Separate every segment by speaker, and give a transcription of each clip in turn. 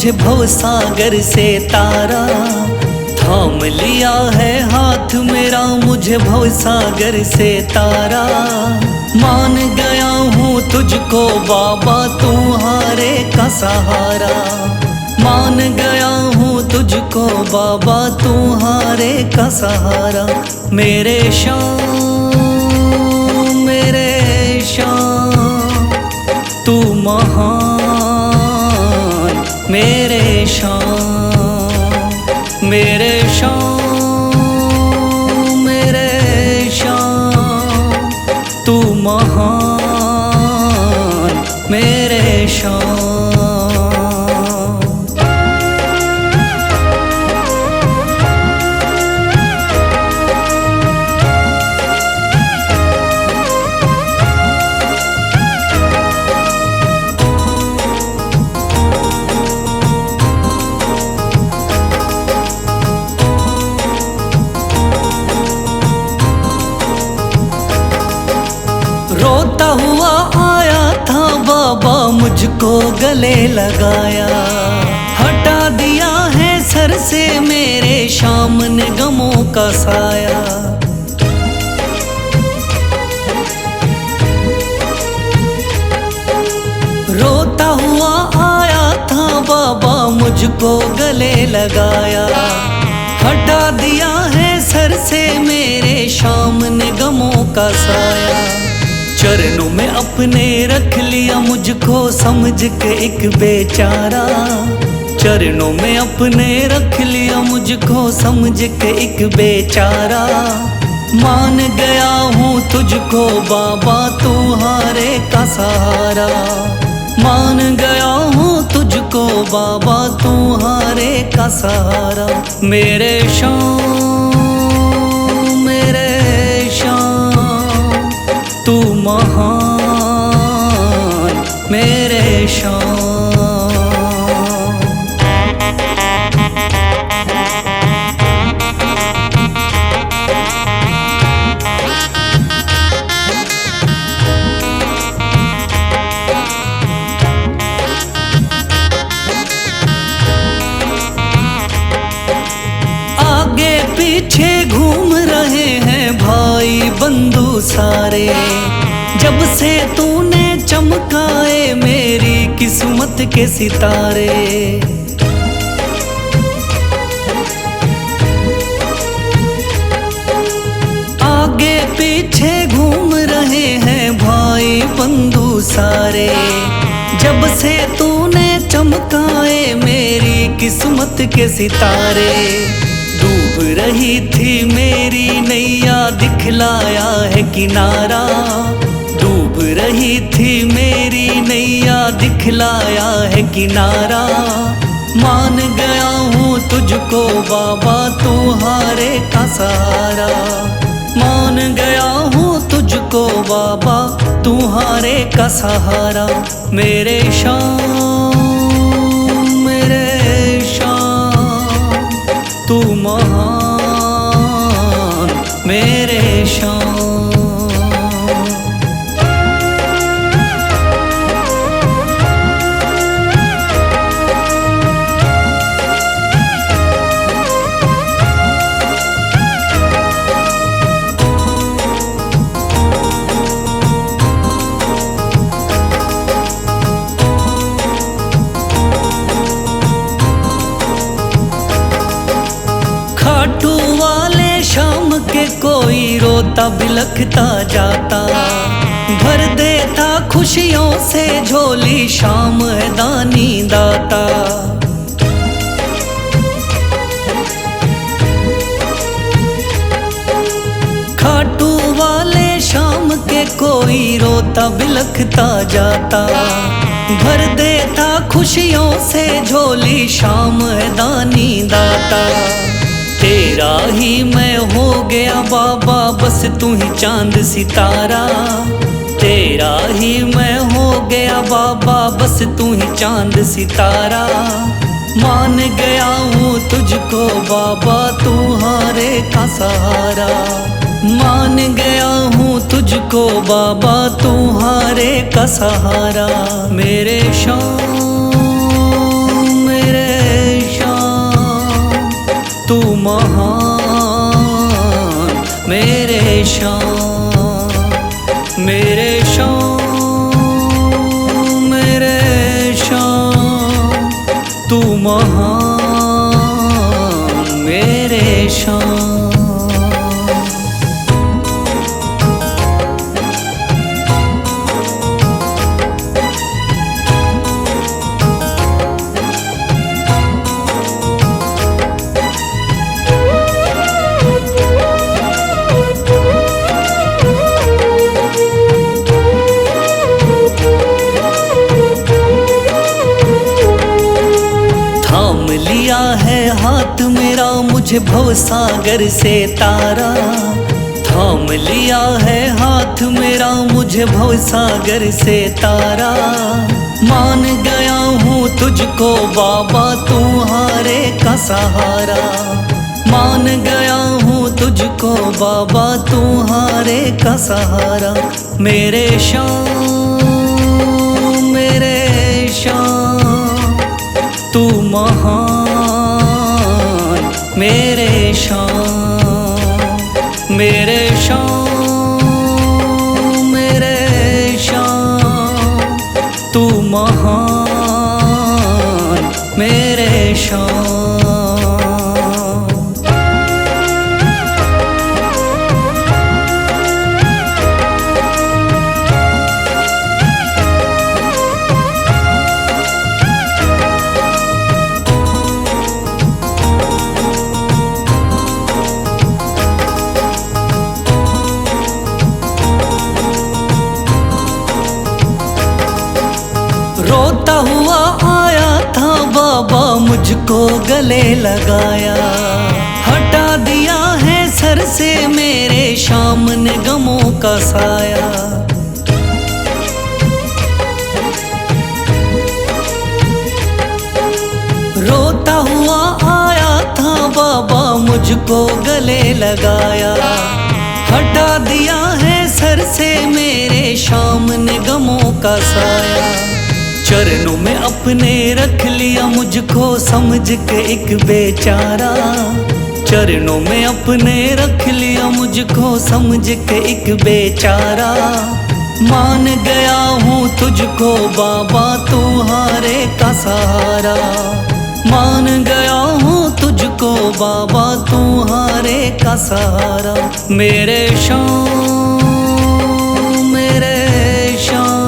Speaker 1: मुझे भवसागर से तारा। थाम लिया है हाथ मेरा मुझे भवसागर से तारा। मान गया हूँ तुझको बाबा तुम्हारे का सहारा। मान गया हूँ तुझको बाबा तुम्हारे का सहारा। मेरे श्याम मेरे श्याम तू महान। मेरे श्याम मेरे श्याम मेरे श्याम तू महान। मेरे श्याम रोता हुआ आया था बाबा मुझको गले लगाया। हटा दिया है सर से मेरे श्याम ने गमों का साया। रोता हुआ आया था बाबा मुझको गले लगाया। हटा दिया है सर से मेरे श्याम ने गमों का साया। चरणों में अपने रख लिया मुझको समझ के एक बेचारा। चरणों में अपने रख लिया मुझको समझ के एक बेचारा। मान गया हूँ तुझको बाबा तुम्हारे का सहारा। मान गया हूँ तुझको बाबा तुम्हारे का सहारा। मेरे श्याम मेरे श्याम तू महान। मेरे श्याम आगे पीछे घूम रहे हैं भाई बंधु सारे। जब से तूने चमकाए मेरी किस्मत के सितारे। आगे पीछे घूम रहे हैं भाई बंधु सारे। जब से तूने चमकाए मेरी किस्मत के सितारे। डूब रही थी मेरी नैया दिखलाया है किनारा। डूब रही थी मेरी नैया दिखलाया है किनारा। मान गया हूँ तुझको बाबा तुम्हारे का सहारा। मान गया हूँ तुझको बाबा तुम्हारे का सहारा। मेरे श्याम मेरे श्याम तू महान। मेरे श्याम खाटू वाले शाम के कोई रोता बिलखता जाता। भर देता खुशियों से झोली शाम है दानी दाता। खाटू वाले शाम के कोई रोता बिलखता जाता। भर देता खुशियों से झोली शाम है दानी दाता। तेरा ही मैं हो गया बाबा बस तू ही चांद सितारा। तेरा ही मैं हो गया बाबा बस तू ही चांद सितारा। मान गया हूँ तुझको बाबा तुम्हारे का सहारा। मान गया हूँ तुझको बाबा तुम्हारे का सहारा। मेरे श्याम मेरे तू महान मेरे शान, मेरे शान, मेरे शान, तू महान मेरे शान। लिया है हाथ मेरा मुझे भवसागर से तारा, थाम लिया है हाथ मेरा मुझे भवसागर से तारा। मान गया हूँ तुझको बाबा तुम्हारे का सहारा, मान गया हूँ तुझको बाबा तुम्हारे का सहारा। मेरे शान, मेरे शान, तू महान मेरे शान, मेरे शान, मेरे शान, तू महान मेरे शान। रोता हुआ आया था बाबा मुझको गले लगाया, हटा दिया है सर से मेरे शाम ने गमों का साया। रोता हुआ आया था बाबा मुझको गले लगाया, हटा दिया है सर से मेरे शाम ने गमों का साया। चरणों में अपने रख लिया मुझको समझ के एक बेचारा, चरणों में अपने रख लिया मुझको समझ के एक बेचारा। मान गया हूँ तुझको बाबा तुम्हारे का सहारा, मान गया हूँ तुझको बाबा तुम्हारे का सहारा। मेरे शान, मेरे शान,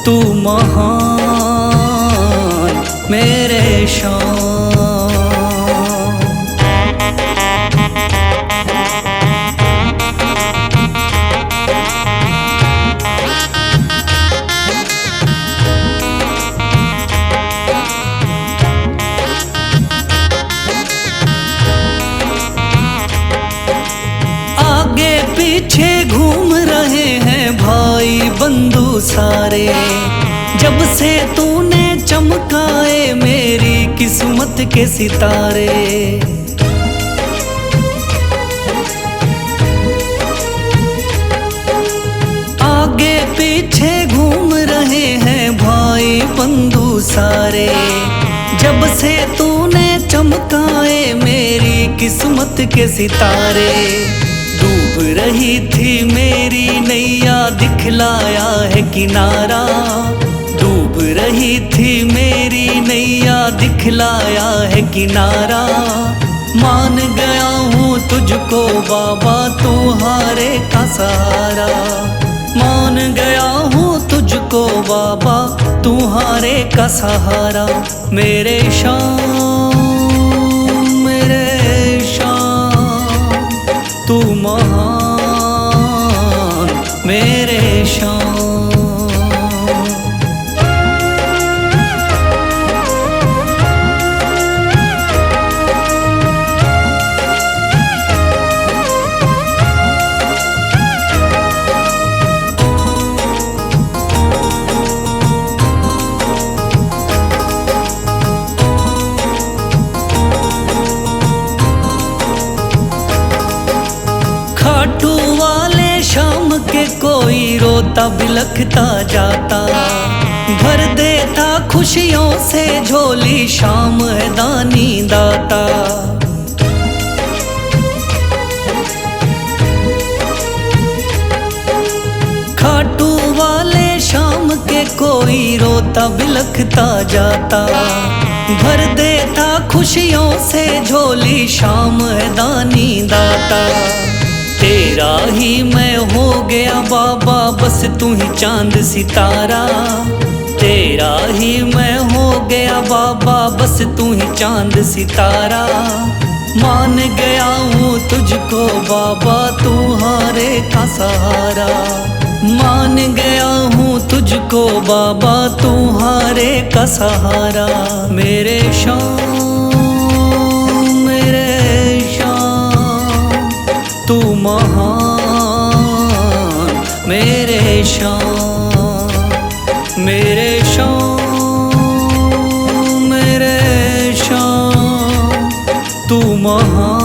Speaker 1: तू महान मेरे शान। आगे पीछे घूम रहे हैं भाई बंधु सारे, जब से तूने चमकाए मेरी किस्मत के सितारे। आगे पीछे घूम रहे हैं भाई बंधु सारे, जब से तूने चमकाए मेरी किस्मत के सितारे। डूब रही थी मेरी नैया दिखलाया है किनारा, डूब रही थी मेरी नैया दिखलाया है किनारा। मान गया हूँ तुझको बाबा तुम्हारे का सहारा, मान गया हूँ तुझको बाबा तुम्हारे का सहारा। मेरे शान, मेरे शान, तू महान मेरे शान। खाटू वाले शाम के कोई रोता बिलखता जाता, भर देता खुशियों से झोली, शाम है दानी दाता। खाटू वाले शाम के कोई रोता बिलखता जाता, भर देता खुशियों से झोली, शाम है दानी दाता। तेरा ही मैं हो गया बाबा, बस तू ही चांद सितारा। तेरा ही मैं हो गया बाबा, बस तू ही चांद सितारा। मान गया हूँ तुझको बाबा, तू हारे का सहारा। मान गया हूँ तुझको बाबा, तू हारे का सहारा। मेरे शाम, मेरे शाम, तू महान। मेरे शाम, मेरे शाम, मेरे शाम, तू महान।